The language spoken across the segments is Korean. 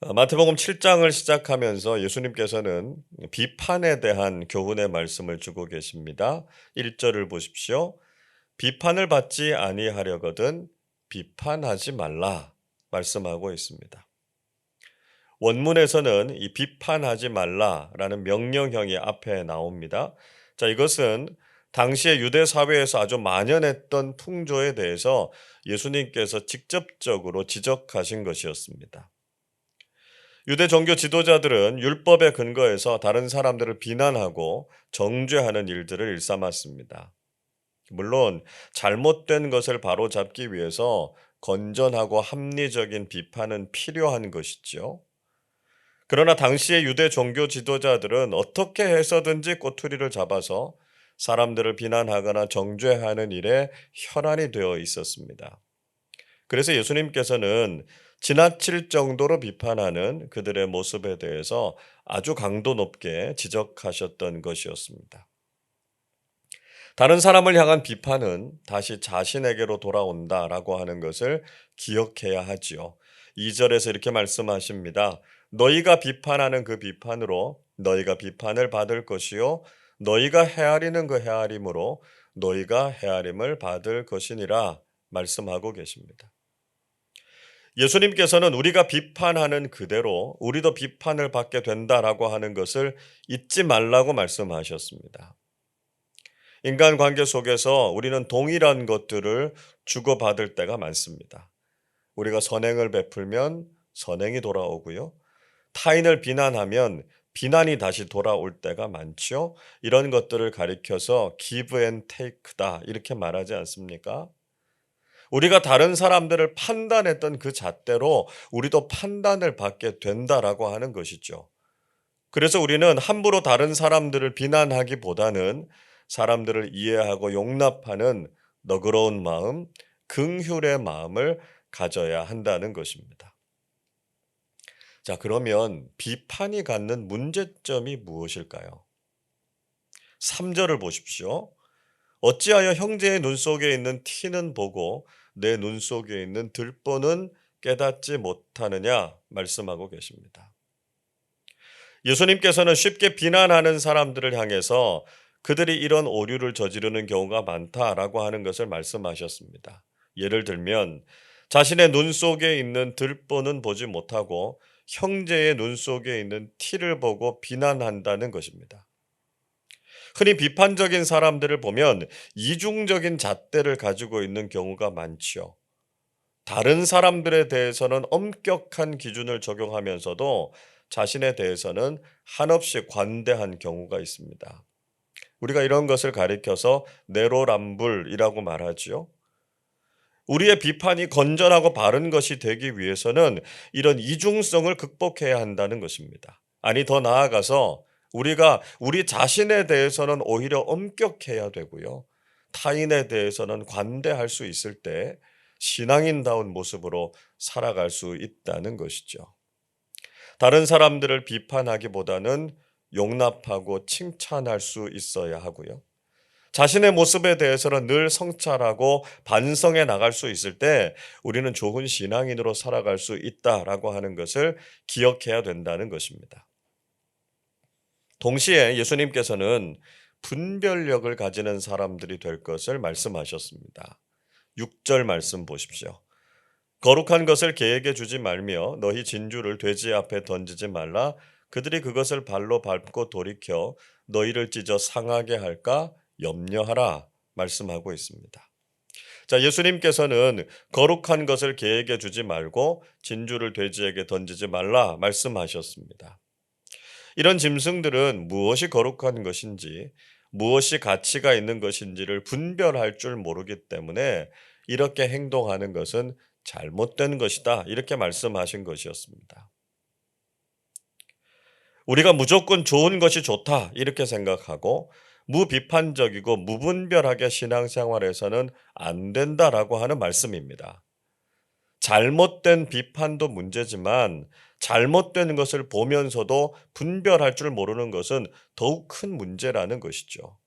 마태복음 7장을 시작하면서 예수님께서는 비판에 대한 교훈의 말씀을 주고 계십니다. 1절을 보십시오. 비판을 받지 아니하려거든 비판하지 말라 말씀하고 있습니다. 원문에서는 이 비판하지 말라라는 명령형이 앞에 나옵니다. 자, 이것은 당시의 유대 사회에서 아주 만연했던 풍조에 대해서 예수님께서 직접적으로 지적하신 것이었습니다. 유대 종교 지도자들은 율법에 근거해서 다른 사람들을 비난하고 정죄하는 일들을 일삼았습니다. 물론 잘못된 것을 바로잡기 위해서 건전하고 합리적인 비판은 필요한 것이죠. 그러나 당시의 유대 종교 지도자들은 어떻게 해서든지 꼬투리를 잡아서 사람들을 비난하거나 정죄하는 일에 혈안이 되어 있었습니다. 그래서 예수님께서는 지나칠 정도로 비판하는 그들의 모습에 대해서 아주 강도 높게 지적하셨던 것이었습니다. 다른 사람을 향한 비판은 다시 자신에게로 돌아온다라고 하는 것을 기억해야 하지요. 2절에서 이렇게 말씀하십니다. 너희가 비판하는 그 비판으로 너희가 비판을 받을 것이요 너희가 헤아리는 그 헤아림으로 너희가 헤아림을 받을 것이니라 말씀하고 계십니다. 예수님께서는 우리가 비판하는 그대로 우리도 비판을 받게 된다라고 하는 것을 잊지 말라고 말씀하셨습니다. 인간 관계 속에서 우리는 동일한 것들을 주고받을 때가 많습니다. 우리가 선행을 베풀면 선행이 돌아오고요. 타인을 비난하면 비난이 다시 돌아올 때가 많죠. 이런 것들을 가리켜서 give and take다 이렇게 말하지 않습니까? 우리가 다른 사람들을 판단했던 그 잣대로 우리도 판단을 받게 된다라고 하는 것이죠. 그래서 우리는 함부로 다른 사람들을 비난하기보다는 사람들을 이해하고 용납하는 너그러운 마음, 긍휼의 마음을 가져야 한다는 것입니다. 자, 그러면 비판이 갖는 문제점이 무엇일까요? 3절을 보십시오. 어찌하여 형제의 눈 속에 있는 티는 보고 내 눈 속에 있는 들보는 깨닫지 못하느냐 말씀하고 계십니다. 예수님께서는 쉽게 비난하는 사람들을 향해서 그들이 이런 오류를 저지르는 경우가 많다라고 하는 것을 말씀하셨습니다. 예를 들면 자신의 눈 속에 있는 들보는 보지 못하고 형제의 눈 속에 있는 티를 보고 비난한다는 것입니다. 흔히 비판적인 사람들을 보면 이중적인 잣대를 가지고 있는 경우가 많지요. 다른 사람들에 대해서는 엄격한 기준을 적용하면서도 자신에 대해서는 한없이 관대한 경우가 있습니다. 우리가 이런 것을 가리켜서 내로남불이라고 말하지요. 우리의 비판이 건전하고 바른 것이 되기 위해서는 이런 이중성을 극복해야 한다는 것입니다. 아니, 더 나아가서 우리가 우리 자신에 대해서는 오히려 엄격해야 되고요. 타인에 대해서는 관대할 수 있을 때 신앙인다운 모습으로 살아갈 수 있다는 것이죠. 다른 사람들을 비판하기보다는 용납하고 칭찬할 수 있어야 하고요. 자신의 모습에 대해서는 늘 성찰하고 반성해 나갈 수 있을 때 우리는 좋은 신앙인으로 살아갈 수 있다라고 하는 것을 기억해야 된다는 것입니다. 동시에 예수님께서는 분별력을 가지는 사람들이 될 것을 말씀하셨습니다. 6절 말씀 보십시오. 거룩한 것을 개에게 주지 말며 너희 진주를 돼지 앞에 던지지 말라. 그들이 그것을 발로 밟고 돌이켜 너희를 찢어 상하게 할까 염려하라 말씀하고 있습니다. 자, 예수님께서는 거룩한 것을 개에게 주지 말고 진주를 돼지에게 던지지 말라 말씀하셨습니다. 이런 짐승들은 무엇이 거룩한 것인지 무엇이 가치가 있는 것인지를 분별할 줄 모르기 때문에 이렇게 행동하는 것은 잘못된 것이다. 이렇게 말씀하신 것이었습니다. 우리가 무조건 좋은 것이 좋다. 이렇게 생각하고 무비판적이고 무분별하게 신앙생활에서는 안 된다라고 하는 말씀입니다. 잘못된 비판도 문제지만 잘못된 것을 보면서도 분별할 줄 모르는 것은 더욱 큰 문제라는 것이죠.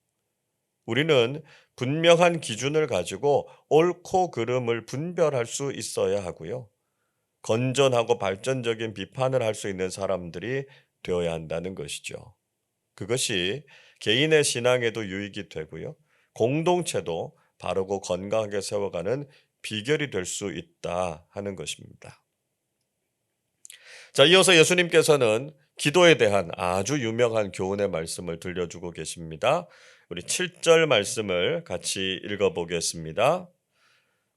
우리는 분명한 기준을 가지고 옳고 그름을 분별할 수 있어야 하고요. 건전하고 발전적인 비판을 할 수 있는 사람들이 되어야 한다는 것이죠. 그것이 개인의 신앙에도 유익이 되고요. 공동체도 바르고 건강하게 세워가는 비결이 될 수 있다 하는 것입니다. 자, 이어서 예수님께서는 기도에 대한 아주 유명한 교훈의 말씀을 들려주고 계십니다. 우리 7절 말씀을 같이 읽어보겠습니다.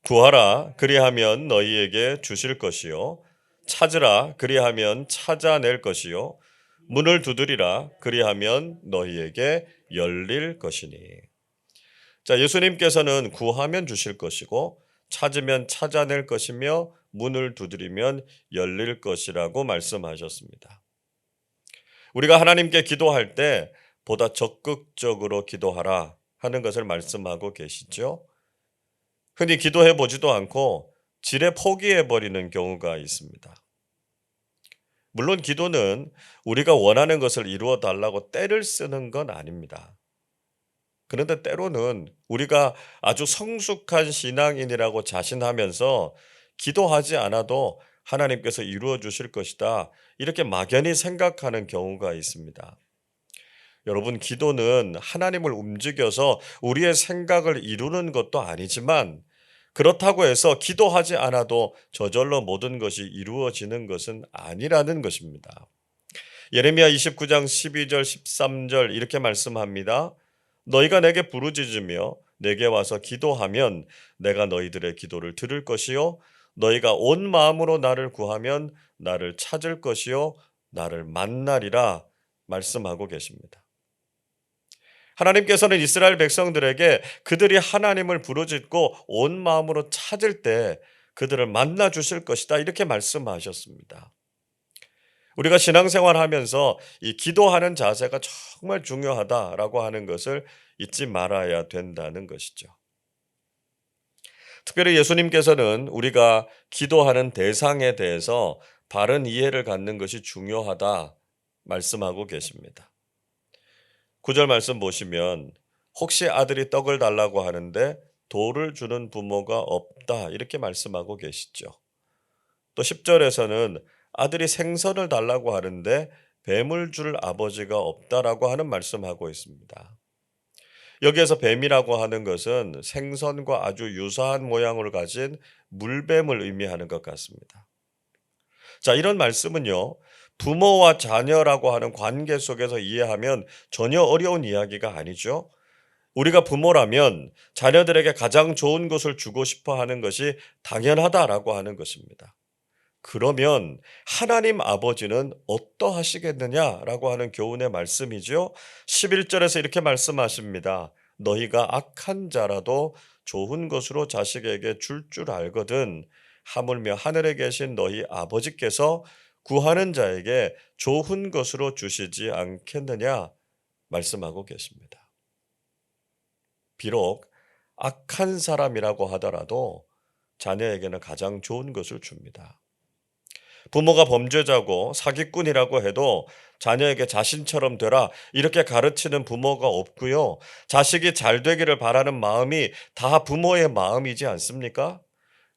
구하라 그리하면 너희에게 주실 것이요 찾으라 그리하면 찾아낼 것이요 문을 두드리라 그리하면 너희에게 열릴 것이니. 자, 예수님께서는 구하면 주실 것이고 찾으면 찾아낼 것이며 문을 두드리면 열릴 것이라고 말씀하셨습니다. 우리가 하나님께 기도할 때 보다 적극적으로 기도하라 하는 것을 말씀하고 계시죠. 흔히 기도해 보지도 않고 지레 포기해 버리는 경우가 있습니다. 물론 기도는 우리가 원하는 것을 이루어 달라고 떼를 쓰는 건 아닙니다. 그런데 때로는 우리가 아주 성숙한 신앙인이라고 자신하면서 기도하지 않아도 하나님께서 이루어 주실 것이다, 이렇게 막연히 생각하는 경우가 있습니다. 여러분, 기도는 하나님을 움직여서 우리의 생각을 이루는 것도 아니지만 그렇다고 해서 기도하지 않아도 저절로 모든 것이 이루어지는 것은 아니라는 것입니다. 예레미야 29장 12절 13절 이렇게 말씀합니다. 너희가 내게 부르짖으며 내게 와서 기도하면 내가 너희들의 기도를 들을 것이요 너희가 온 마음으로 나를 구하면 나를 찾을 것이요 나를 만나리라 말씀하고 계십니다. 하나님께서는 이스라엘 백성들에게 그들이 하나님을 부르짖고 온 마음으로 찾을 때 그들을 만나 주실 것이다, 이렇게 말씀하셨습니다. 우리가 신앙생활하면서 이 기도하는 자세가 정말 중요하다라고 하는 것을 잊지 말아야 된다는 것이죠. 특별히 예수님께서는 우리가 기도하는 대상에 대해서 바른 이해를 갖는 것이 중요하다 말씀하고 계십니다. 9절 말씀 보시면 혹시 아들이 떡을 달라고 하는데 돌을 주는 부모가 없다, 이렇게 말씀하고 계시죠. 또 10절에서는 아들이 생선을 달라고 하는데 뱀을 줄 아버지가 없다라고 하는 말씀하고 있습니다. 여기에서 뱀이라고 하는 것은 생선과 아주 유사한 모양을 가진 물뱀을 의미하는 것 같습니다. 자, 이런 말씀은요, 부모와 자녀라고 하는 관계 속에서 이해하면 전혀 어려운 이야기가 아니죠. 우리가 부모라면 자녀들에게 가장 좋은 것을 주고 싶어 하는 것이 당연하다라고 하는 것입니다. 그러면 하나님 아버지는 어떠하시겠느냐라고 하는 교훈의 말씀이죠. 11절에서 이렇게 말씀하십니다. 너희가 악한 자라도 좋은 것으로 자식에게 줄 알거든 하물며 하늘에 계신 너희 아버지께서 구하는 자에게 좋은 것으로 주시지 않겠느냐 말씀하고 계십니다. 비록 악한 사람이라고 하더라도 자녀에게는 가장 좋은 것을 줍니다. 부모가 범죄자고 사기꾼이라고 해도 자녀에게 자신처럼 되라, 이렇게 가르치는 부모가 없고요. 자식이 잘 되기를 바라는 마음이 다 부모의 마음이지 않습니까?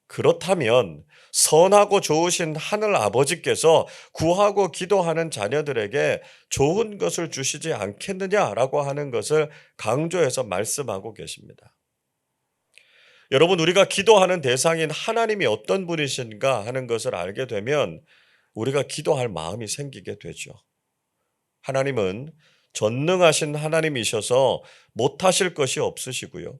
그렇다면 선하고 좋으신 하늘 아버지께서 구하고 기도하는 자녀들에게 좋은 것을 주시지 않겠느냐라고 하는 것을 강조해서 말씀하고 계십니다. 여러분, 우리가 기도하는 대상인 하나님이 어떤 분이신가 하는 것을 알게 되면 우리가 기도할 마음이 생기게 되죠. 하나님은 전능하신 하나님이셔서 못하실 것이 없으시고요.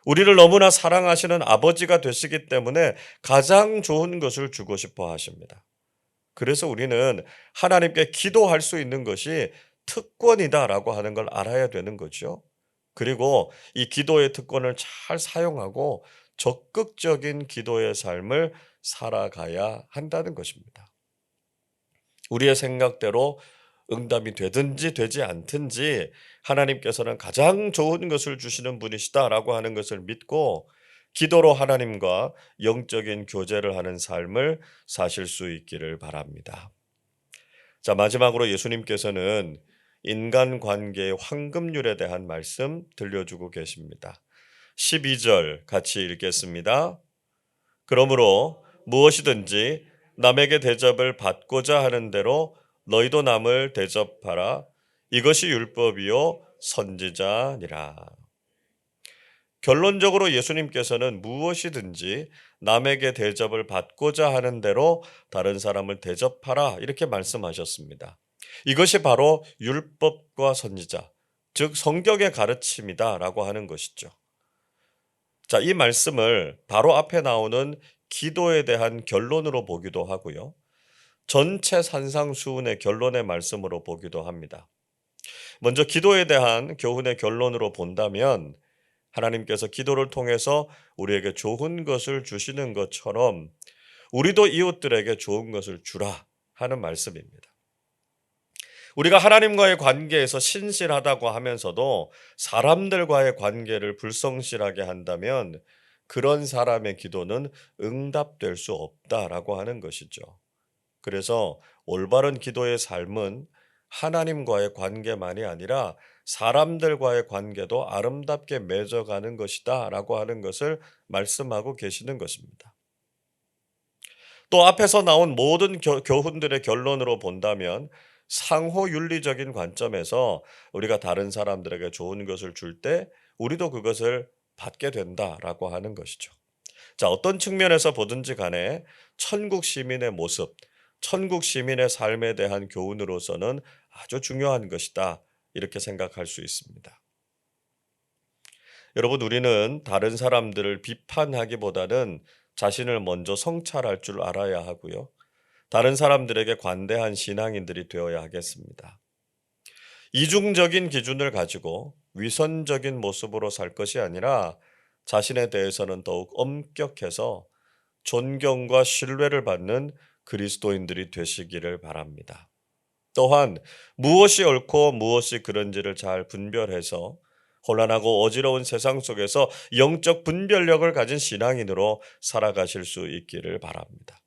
우리를 너무나 사랑하시는 아버지가 되시기 때문에 가장 좋은 것을 주고 싶어 하십니다. 그래서 우리는 하나님께 기도할 수 있는 것이 특권이다라고 하는 걸 알아야 되는 거죠. 그리고 이 기도의 특권을 잘 사용하고 적극적인 기도의 삶을 살아가야 한다는 것입니다. 우리의 생각대로 응답이 되든지 되지 않든지 하나님께서는 가장 좋은 것을 주시는 분이시다라고 하는 것을 믿고 기도로 하나님과 영적인 교제를 하는 삶을 사실 수 있기를 바랍니다. 자, 마지막으로 예수님께서는 인간관계의 황금률에 대한 말씀 들려주고 계십니다. 12절 같이 읽겠습니다. 그러므로 무엇이든지 남에게 대접을 받고자 하는 대로 너희도 남을 대접하라. 이것이 율법이요 선지자니라. 결론적으로 예수님께서는 무엇이든지 남에게 대접을 받고자 하는 대로 다른 사람을 대접하라 이렇게 말씀하셨습니다. 이것이 바로 율법과 선지자, 즉 성경의 가르침이다라고 하는 것이죠. 자, 이 말씀을 바로 앞에 나오는 기도에 대한 결론으로 보기도 하고요. 전체 산상수훈의 결론의 말씀으로 보기도 합니다. 먼저 기도에 대한 교훈의 결론으로 본다면 하나님께서 기도를 통해서 우리에게 좋은 것을 주시는 것처럼 우리도 이웃들에게 좋은 것을 주라 하는 말씀입니다. 우리가 하나님과의 관계에서 신실하다고 하면서도 사람들과의 관계를 불성실하게 한다면 그런 사람의 기도는 응답될 수 없다라고 하는 것이죠. 그래서 올바른 기도의 삶은 하나님과의 관계만이 아니라 사람들과의 관계도 아름답게 맺어가는 것이다 라고 하는 것을 말씀하고 계시는 것입니다. 또 앞에서 나온 모든 교훈들의 결론으로 본다면 상호 윤리적인 관점에서 우리가 다른 사람들에게 좋은 것을 줄 때 우리도 그것을 받게 된다라고 하는 것이죠. 자, 어떤 측면에서 보든지 간에 천국 시민의 모습, 천국 시민의 삶에 대한 교훈으로서는 아주 중요한 것이다. 이렇게 생각할 수 있습니다. 여러분, 우리는 다른 사람들을 비판하기보다는 자신을 먼저 성찰할 줄 알아야 하고요. 다른 사람들에게 관대한 신앙인들이 되어야 하겠습니다. 이중적인 기준을 가지고 위선적인 모습으로 살 것이 아니라 자신에 대해서는 더욱 엄격해서 존경과 신뢰를 받는 그리스도인들이 되시기를 바랍니다. 또한 무엇이 옳고 무엇이 그른지를 잘 분별해서 혼란하고 어지러운 세상 속에서 영적 분별력을 가진 신앙인으로 살아가실 수 있기를 바랍니다.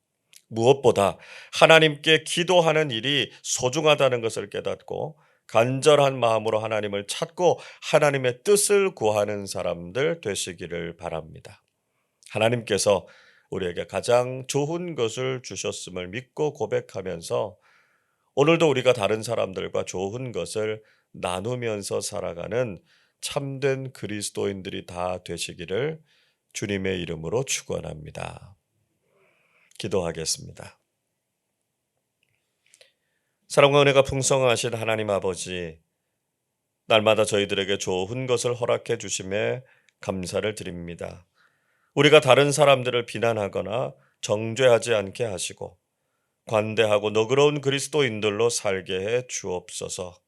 무엇보다 하나님께 기도하는 일이 소중하다는 것을 깨닫고 간절한 마음으로 하나님을 찾고 하나님의 뜻을 구하는 사람들 되시기를 바랍니다. 하나님께서 우리에게 가장 좋은 것을 주셨음을 믿고 고백하면서 오늘도 우리가 다른 사람들과 좋은 것을 나누면서 살아가는 참된 그리스도인들이 다 되시기를 주님의 이름으로 축원합니다. 기도하겠습니다. 사랑과 은혜가 풍성하신 하나님 아버지, 날마다 저희들에게 좋은 것을 허락해 주심에 감사를 드립니다. 우리가 다른 사람들을 비난하거나 정죄하지 않게 하시고 관대하고 너그러운 그리스도인들로 살게 해 주옵소서.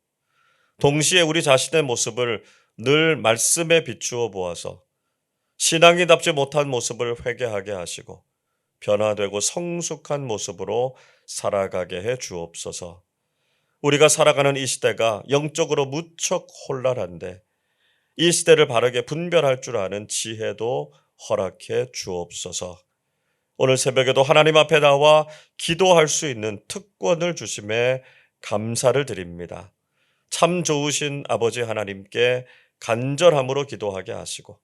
동시에 우리 자신의 모습을 늘 말씀에 비추어 보아서 신앙이답지 못한 모습을 회개하게 하시고 변화되고 성숙한 모습으로 살아가게 해 주옵소서. 우리가 살아가는 이 시대가 영적으로 무척 혼란한데 이 시대를 바르게 분별할 줄 아는 지혜도 허락해 주옵소서. 오늘 새벽에도 하나님 앞에 나와 기도할 수 있는 특권을 주심에 감사를 드립니다. 참 좋으신 아버지 하나님께 간절함으로 기도하게 하시고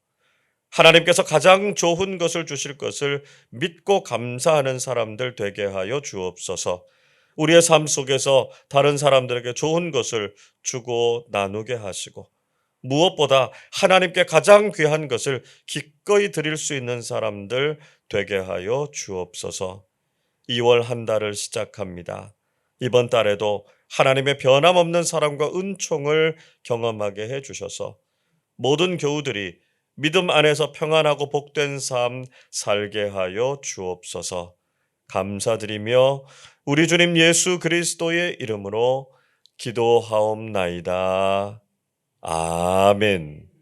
하나님께서 가장 좋은 것을 주실 것을 믿고 감사하는 사람들 되게 하여 주옵소서. 우리의 삶 속에서 다른 사람들에게 좋은 것을 주고 나누게 하시고 무엇보다 하나님께 가장 귀한 것을 기꺼이 드릴 수 있는 사람들 되게 하여 주옵소서. 2월 한 달을 시작합니다. 이번 달에도 하나님의 변함없는 사랑과 은총을 경험하게 해주셔서 모든 교우들이 믿음 안에서 평안하고 복된 삶 살게 하여 주옵소서. 감사드리며 우리 주님 예수 그리스도의 이름으로 기도하옵나이다. 아멘.